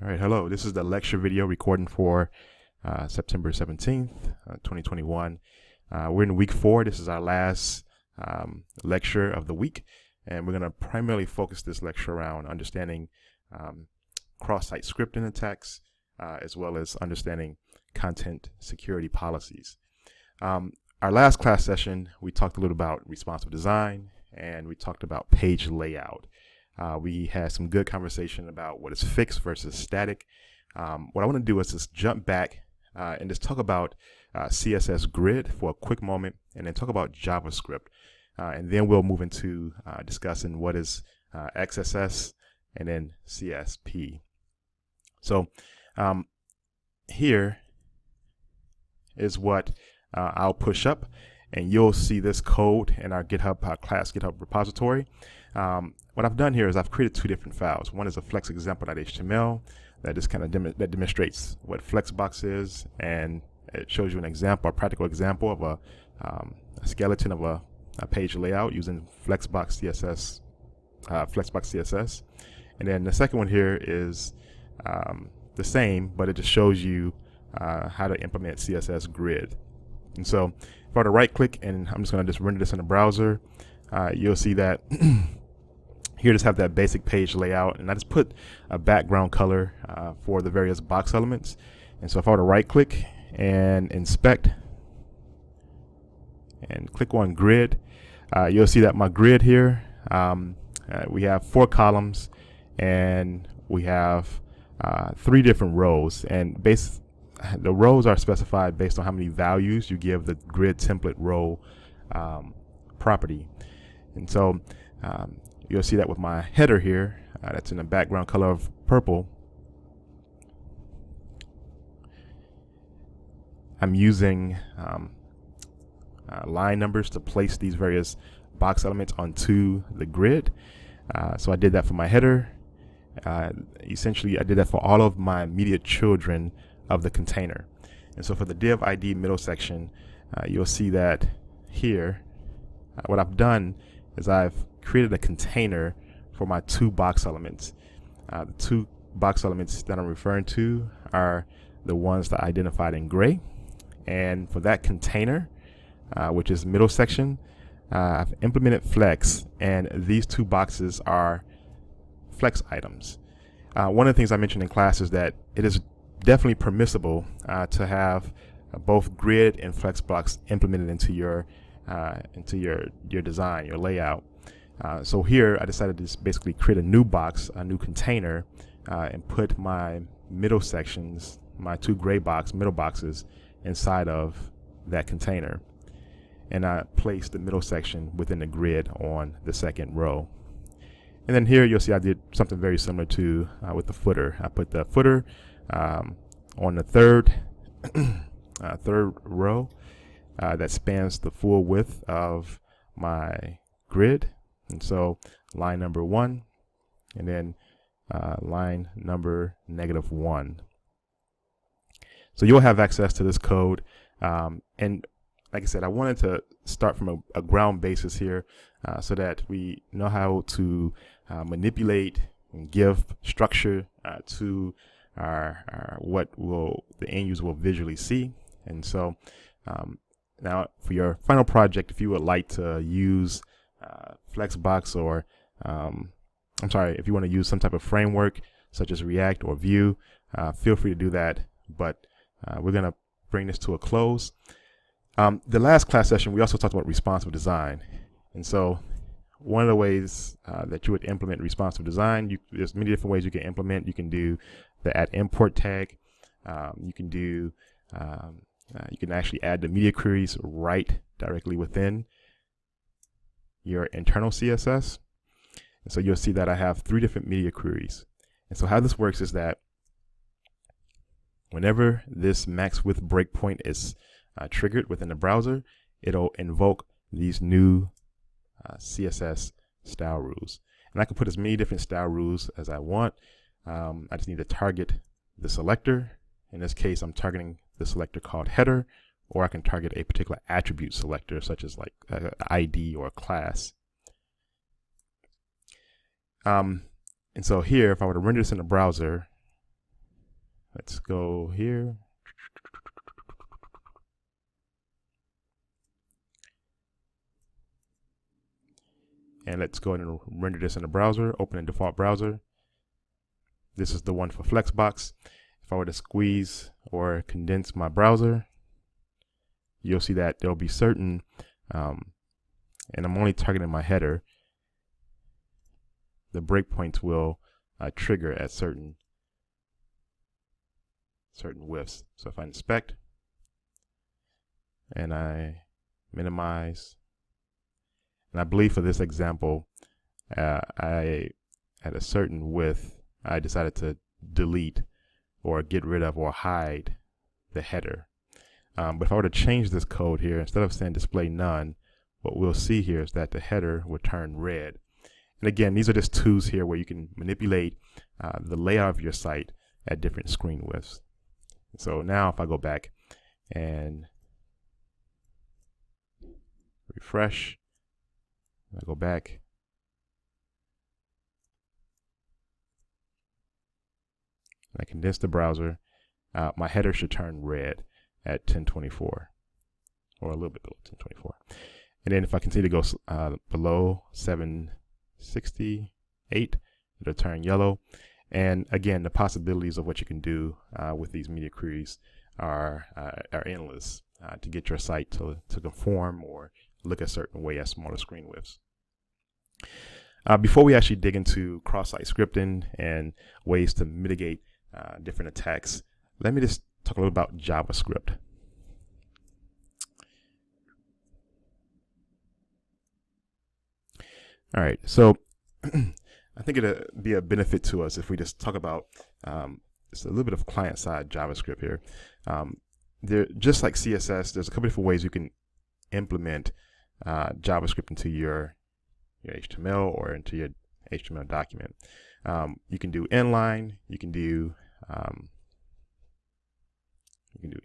All right, hello. This is the lecture video recording for September 17th, 2021. We're in week 4. This is our last lecture of the week, and we're going to primarily focus this lecture around understanding cross-site scripting attacks, as well as understanding content security policies. Our last class session, we talked a little about responsive design, and we talked about page layout. We had some good conversation about what is fixed versus static. What I want to do is just jump back and just talk about CSS grid for a quick moment, and then talk about JavaScript. And then we'll move into discussing what is XSS and then CSP. So here is what I'll push up, and you'll see this code in our GitHub class GitHub repository. What I've done here is I've created 2 different files. One is a flex example.html that just kind of that demonstrates what Flexbox is, and it shows you an example, a practical example of a skeleton of a page layout using Flexbox CSS. And then the second one here is the same, but it just shows you how to implement CSS grid. And so if I were to right click, and I'm just going to just render this in the browser, you'll see that here just have that basic page layout, and I just put a background color for the various box elements. And so if I were to right click and inspect and click on grid, you'll see that my grid here, we have 4 columns, and we have 3 different rows, and the rows are specified based on how many values you give the grid template row property. And so you'll see that with my header here, that's in the background color of purple. I'm using line numbers to place these various box elements onto the grid. So I did that for my header. Essentially, I did that for all of my immediate children of the container. And so for the div ID middle section, you'll see that here, what I've done is I've created a container for my 2 box elements. The 2 box elements that I'm referring to are the ones that I identified in gray. And for that container, which is middle section, I've implemented flex, and these 2 boxes are flex items. One of the things I mentioned in class is that it is definitely permissible to have both grid and flex box implemented into your design, your layout. So here I decided to just basically create a new box, a new container, and put my middle sections, my 2 gray middle boxes, inside of that container. And I placed the middle section within the grid on the 2nd row. And then here you'll see I did something very similar to with the footer. I put the footer on the 3rd row that spans the full width of my grid. And so line number 1, and then line number -1. So you'll have access to this code. And like I said, I wanted to start from a ground basis here so that we know how to manipulate and give structure to what the end user will visually see. And so now for your final project, if you would like to use Flexbox, or if you want to use some type of framework such as React or Vue, feel free to do that. But we're going to bring this to a close. The last class session, we also talked about responsive design. And so one of the ways that you would implement responsive design, there's many different ways you can implement. You can do the add import tag. You can do you can actually add the media queries right directly within your internal CSS. And so you'll see that I have 3 different media queries. And so how this works is that whenever this max width breakpoint is triggered within the browser, it'll invoke these new CSS style rules. And I can put as many different style rules as I want. I just need to target the selector. In this case, I'm targeting the selector called header, or I can target a particular attribute selector, such as like ID or a class. And so here, if I were to render this in the browser, let's go here. And let's go ahead and render this in the browser, open a default browser. This is the one for Flexbox. If I were to squeeze or condense my browser, you'll see that there'll be certain, and I'm only targeting my header, the breakpoints will trigger at certain widths. So if I inspect and I minimize, and I believe for this example, I at a certain width, I decided to delete or get rid of or hide the header. But if I were to change this code here, instead of saying display none, what we'll see here is that the header will turn red. And again, these are just tools here where you can manipulate the layout of your site at different screen widths. So now if I go back and refresh, I go back, and I condense the browser, my header should turn red at 1024, or a little bit below 1024. And then if I continue to go below 768, it'll turn yellow. And again, the possibilities of what you can do with these media queries are endless to get your site to conform or look a certain way at smaller screen widths. Before we actually dig into cross-site scripting and ways to mitigate different attacks, let me just talk a little about JavaScript. All right, so I think it'd be a benefit to us if we just talk about just a little bit of client-side JavaScript here. Just like CSS, there's a couple different ways you can implement JavaScript into your HTML or into your HTML document. You can do inline, you can do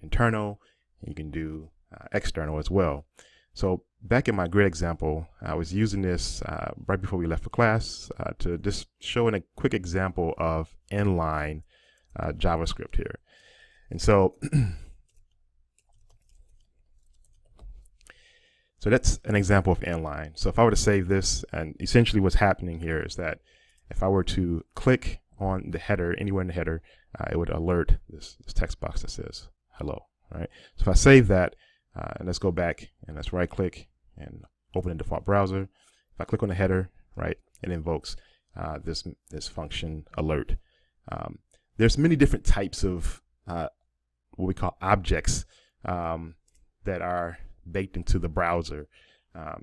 internal, and you can do external as well. So back in my grid example, I was using this right before we left for class to just show a quick example of inline JavaScript here. And so so that's an example of inline. So if I were to save this, and essentially what's happening here is that if I were to click on the header, anywhere in the header, it would alert this text box that says hello, right? So if I save that, and let's go back and let's right click and open a default browser. If I click on the header, right, it invokes this function alert. There's many different types of what we call objects that are baked into the browser.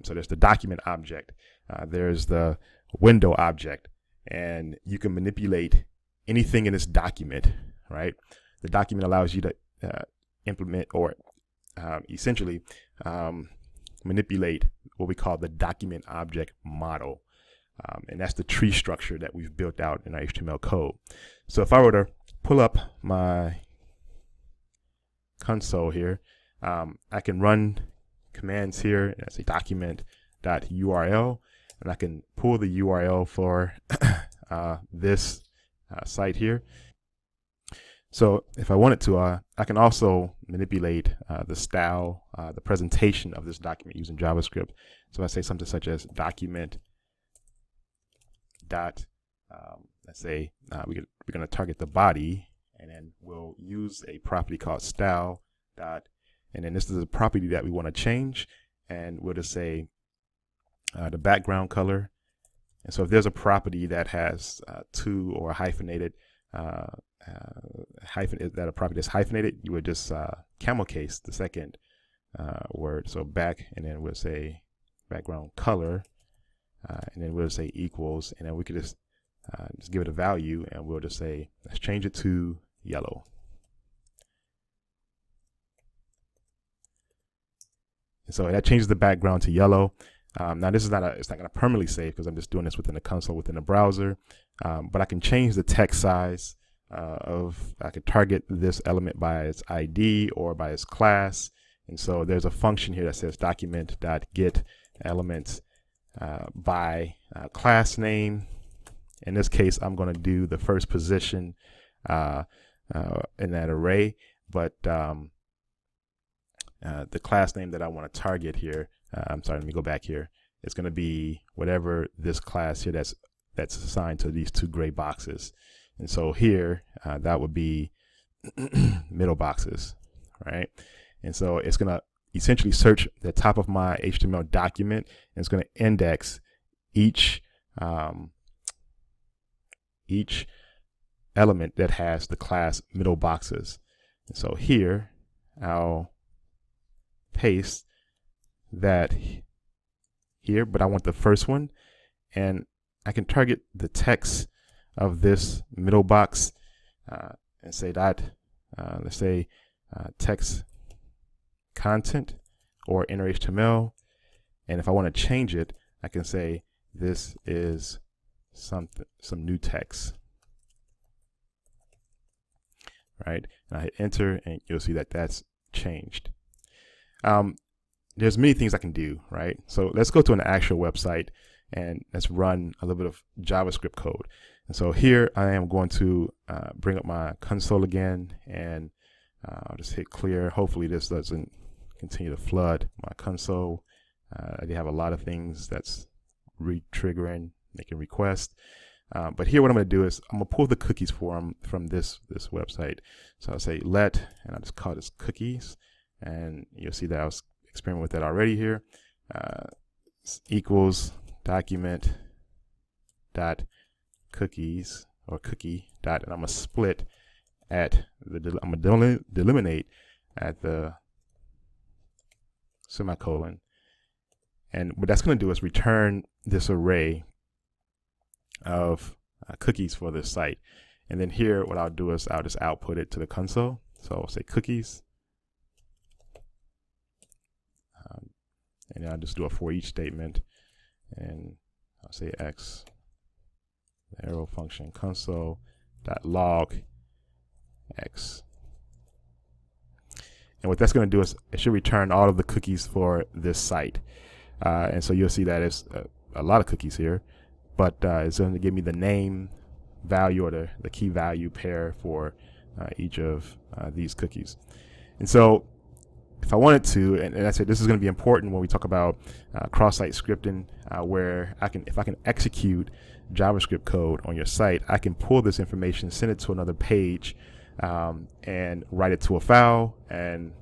So there's the document object, there's the window object, and you can manipulate anything in this document, right? The document allows you to implement or essentially manipulate what we call the document object model. And that's the tree structure that we've built out in our HTML code. So if I were to pull up my console here, I can run commands here. That's a document.url, and I can pull the URL for this site here. So if I wanted to, I can also manipulate the style, the presentation of this document using JavaScript. So I say something such as document dot, let's say we're going to target the body, and then we'll use a property called style dot, and then this is a property that we want to change, and we'll just say the background color. And so if there's a property that has two or hyphenated that a property is hyphenated, you would just camel case the second word. So back, and then we'll say background color, and then we'll say equals, and then we could just give it a value, and we'll just say let's change it to yellow. And so that changes the background to yellow. Now this is it's not going to permanently save because I'm just doing this within the console within the browser, but I can change the text size I could target this element by its ID or by its class. And so there's a function here that says document.get elements by class name. In this case, I'm going to do the first position in that array, but the class name that I want to target here, I'm sorry, let me go back here. It's going to be whatever this class here that's assigned to these two gray boxes. And so here, that would be middle boxes, right? And so it's going to essentially search the top of my HTML document, and it's going to index each element that has the class middle boxes. And so here, I'll paste that here, but I want the first one, and I can target the text of this middle box and say that let's say text content or inner HTML, and if I want to change it, I can say this is some new text, right? And I hit enter, and you'll see that that's changed. There's many things I can do, right? So let's go to an actual website and let's run a little bit of JavaScript code. And so here I am going to bring up my console again, and I'll just hit clear. Hopefully this doesn't continue to flood my console. I do have a lot of things that's re-triggering, making requests. But here what I'm going to do is I'm going to pull the cookies from this website. So I'll say let, and I'll just call this cookies. And you'll see that I was experimenting with that already here. Equals document dot cookies, or cookie dot, and I'm going to split at the, I'm going to delimitate at the semicolon. And what that's going to do is return this array of cookies for this site. And then here what I'll do is I'll just output it to the console. So I'll say cookies, and then I'll just do a for each statement, and I'll say x, the arrow function console dot log x. And what that's going to do is it should return all of the cookies for this site. And so you'll see that it's a lot of cookies here, but it's going to give me the name value, or the key value pair for each of these cookies. And so if I wanted to, and I said this is going to be important when we talk about cross-site scripting, where if I can execute JavaScript code on your site, I can pull this information, send it to another page, and write it to a file, and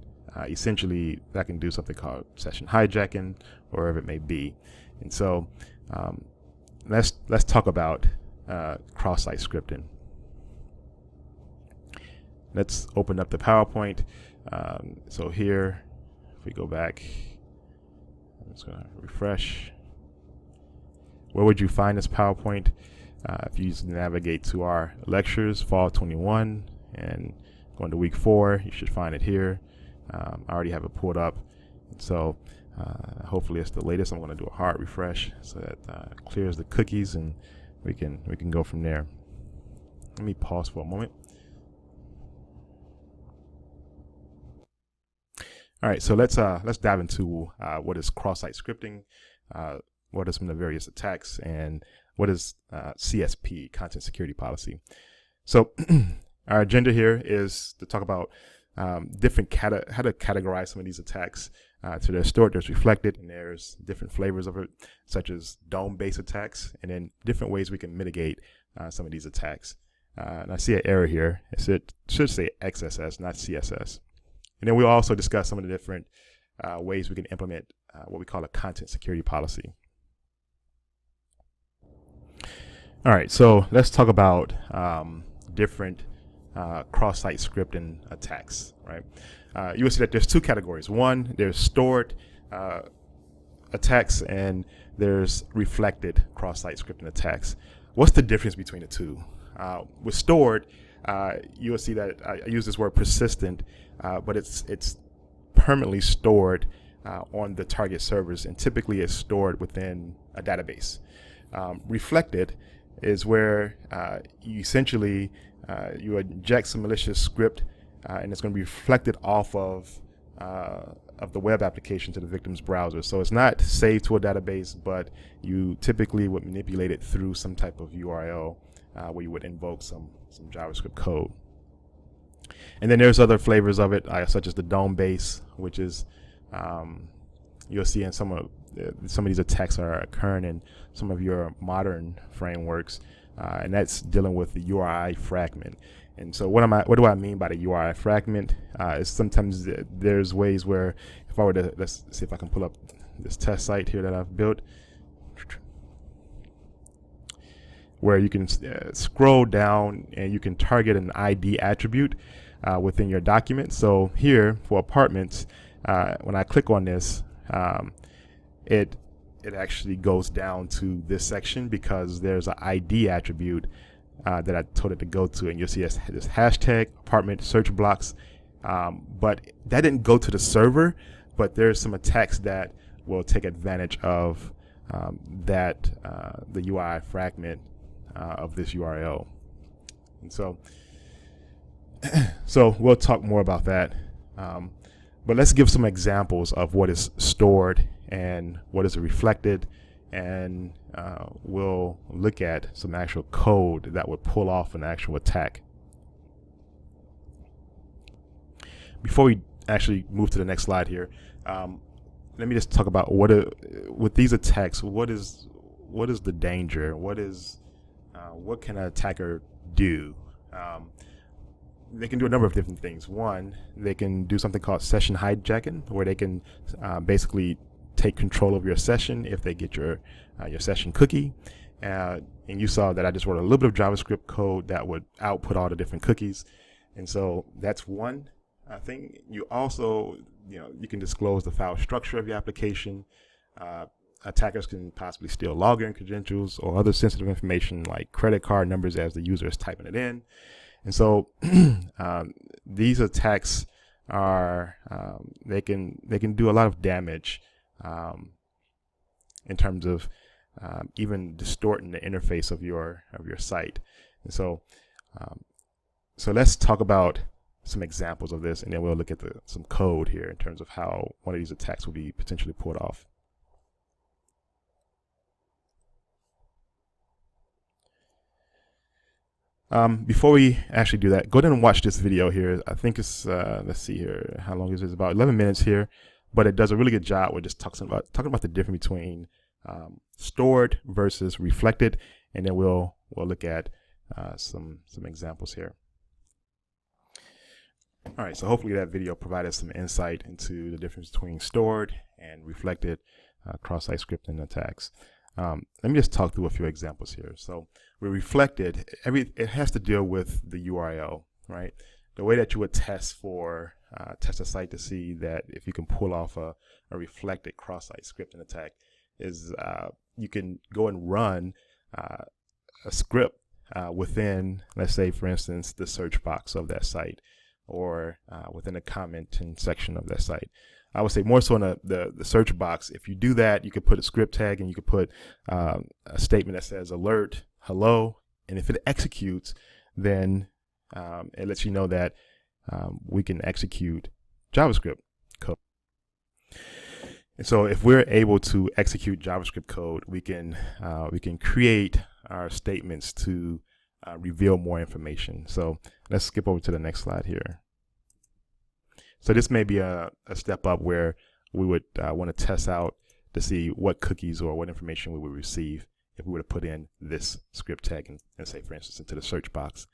essentially I can do something called session hijacking, or wherever it may be. And so let's talk about cross-site scripting. Let's open up the PowerPoint. So here, if we go back, I'm just going to refresh. Where would you find this PowerPoint? If you just navigate to our lectures, fall 21, and go into week 4, you should find it here. I already have it pulled up. So hopefully it's the latest. I'm going to do a hard refresh so that clears the cookies, and we can go from there. Let me pause for a moment. All right, so let's dive into what is cross-site scripting, what are some of the various attacks, and what is CSP, content security policy. So our agenda here is to talk about different how to categorize some of these attacks. So there's stored, there's reflected, and there's different flavors of it, such as DOM-based attacks, and then different ways we can mitigate some of these attacks. And I see an error here. It should say XSS, not CSS. And then we'll also discuss some of the different ways we can implement what we call a content security policy. All right, so let's talk about different cross-site scripting attacks, right? You will see that there's two categories. One, there's stored attacks, and there's reflected cross-site scripting attacks. What's the difference between the two? With stored, you will see that I use this word persistent, but it's permanently stored on the target servers, and typically it's stored within a database. Reflected is where you essentially you inject some malicious script, and it's going to be reflected off of the web application to the victim's browser. So it's not saved to a database, but you typically would manipulate it through some type of URL where you would invoke some JavaScript code. And then there's other flavors of it, such as the DOM base, which is you'll see in some of these attacks are occurring in some of your modern frameworks, and that's dealing with the Uri fragment. And so what do I mean by the Uri fragment? Is sometimes there's ways where if I were to, let's see if I can pull up this test site here that I've built, where you can scroll down and you can target an ID attribute within your document. So here for apartments, when I click on this, it actually goes down to this section because there's an ID attribute that I told it to go to, and you'll see this hashtag apartment search blocks, but that didn't go to the server, but there's some attacks that will take advantage of the UI fragment of this URL. And so we'll talk more about that, but let's give some examples of what is stored and what is reflected, and we'll look at some actual code that would pull off an actual attack. Before we actually move to the next slide here, let me just talk about with these attacks, what is the danger? What can an attacker do? They can do a number of different things. One, they can do something called session hijacking, where they can basically take control of your session if they get your session cookie. And you saw that I just wrote a little bit of JavaScript code that would output all the different cookies. And so that's one thing. You also, you can disclose the file structure of your application. Attackers can possibly steal login credentials or other sensitive information like credit card numbers as the user is typing it in. And so these attacks are they can do a lot of damage in terms of even distorting the interface of your site. And so let's talk about some examples of this, and then we'll look at some code here in terms of how one of these attacks will be potentially pulled off. Before we actually do that, go ahead and watch this video here. I think it's let's see here, how long is it? It's about 11 minutes here, but it does a really good job with just talking about the difference between stored versus reflected, and then we'll look at some examples here. All right, so hopefully that video provided some insight into the difference between stored and reflected cross-site scripting attacks. Let me just talk through a few examples here. So with reflected, it has to deal with the URL, right? The way that you would test a site to see that if you can pull off a reflected cross-site scripting attack is you can go and run a script within, let's say, for instance, the search box of that site, or within the commenting section of that site. I would say more so in the search box. If you do that, you could put a script tag, and you could put a statement that says alert, hello, and if it executes, then it lets you know that we can execute JavaScript code. And so if we're able to execute JavaScript code, we can create our statements to reveal more information. So let's skip over to the next slide here. So this may be a step up where we would want to test out to see what cookies or what information we would receive if we were to put in this script tag and say, for instance, into the search box.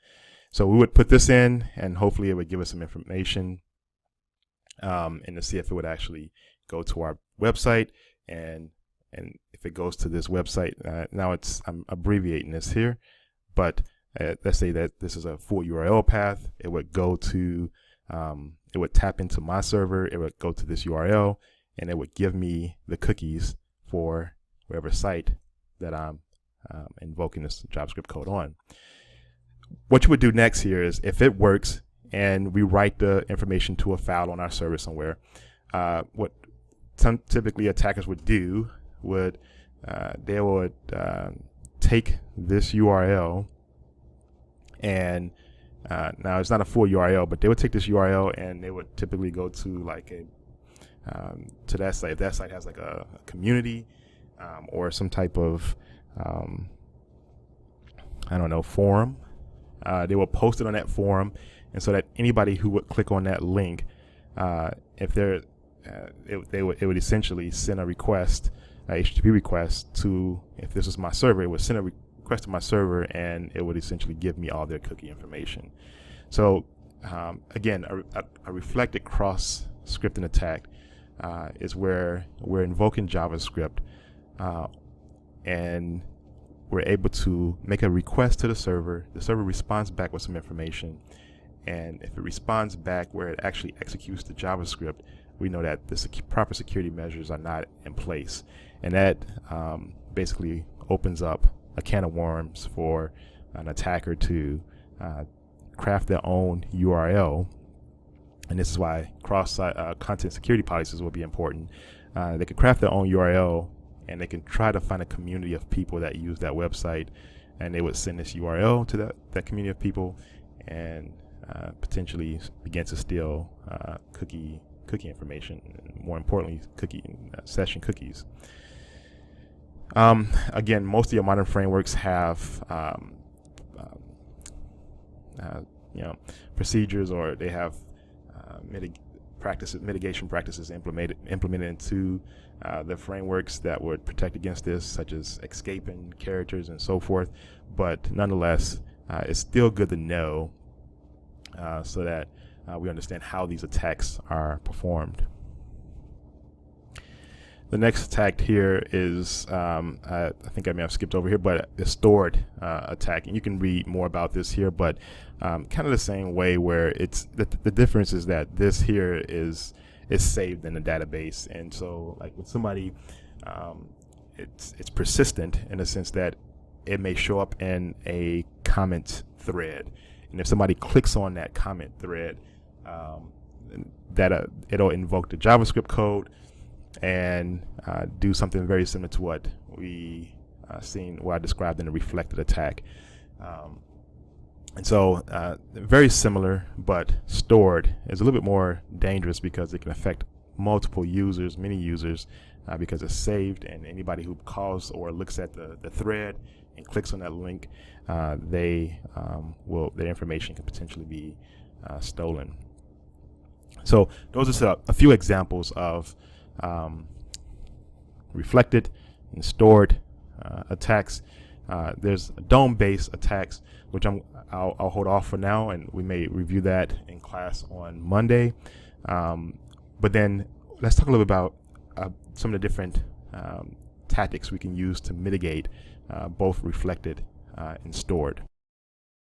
So we would put this in, and hopefully it would give us some information and to see if it would actually go to our website. And if it goes to this website, now I'm abbreviating this here, but let's say that this is a full URL path. It would go to it would tap into my server, it would go to this URL, and it would give me the cookies for whatever site that I'm invoking this JavaScript code on. What you would do next here is, if it works and we write the information to a file on our server somewhere, what typically attackers would do would they would take this URL, and now it's not a full URL, but they would take this URL and they would typically go to like to that site. If that site has like a community or some type of I don't know, forum, they will post it on that forum, and so that anybody who would click on that link, if they're it would essentially send a request, a HTTP request to, if this was my server, it would send a request to my server, and it would essentially give me all their cookie information. So again, a reflected cross scripting attack is where we're invoking JavaScript, and we're able to make a request to the server responds back with some information, and if it responds back where it actually executes the JavaScript, we know that the proper security measures are not in place, and that basically opens up a can of worms for an attacker to craft their own URL. And this is why content security policies will be important. They can craft their own URL, and they can try to find a community of people that use that website, and they would send this URL to that community of people, and potentially begin to steal cookie information, and more importantly, session cookies. Again, most of your modern frameworks have procedures, or they have mitigation practices implemented into the frameworks that would protect against this, such as escaping characters and so forth. But nonetheless, it's still good to know so that we understand how these attacks are performed. The next attack here is, I think I may have skipped over here, but the stored attack. And you can read more about this here, but kind of the same way, where it's the difference is that this here is saved in the database. And so like with somebody, it's persistent in the sense that it may show up in a comment thread. And if somebody clicks on that comment thread, it'll invoke the JavaScript code and do something very similar to what I described in the reflected attack. And so very similar, but stored is a little bit more dangerous because it can affect multiple users, many users, because it's saved, and anybody who calls or looks at the thread and clicks on that link, their information can potentially be stolen. So those are a few examples of reflected and stored attacks. There's DOM-based attacks, which I'll hold off for now, and we may review that in class on Monday. But then let's talk a little bit about some of the different tactics we can use to mitigate both reflected and stored.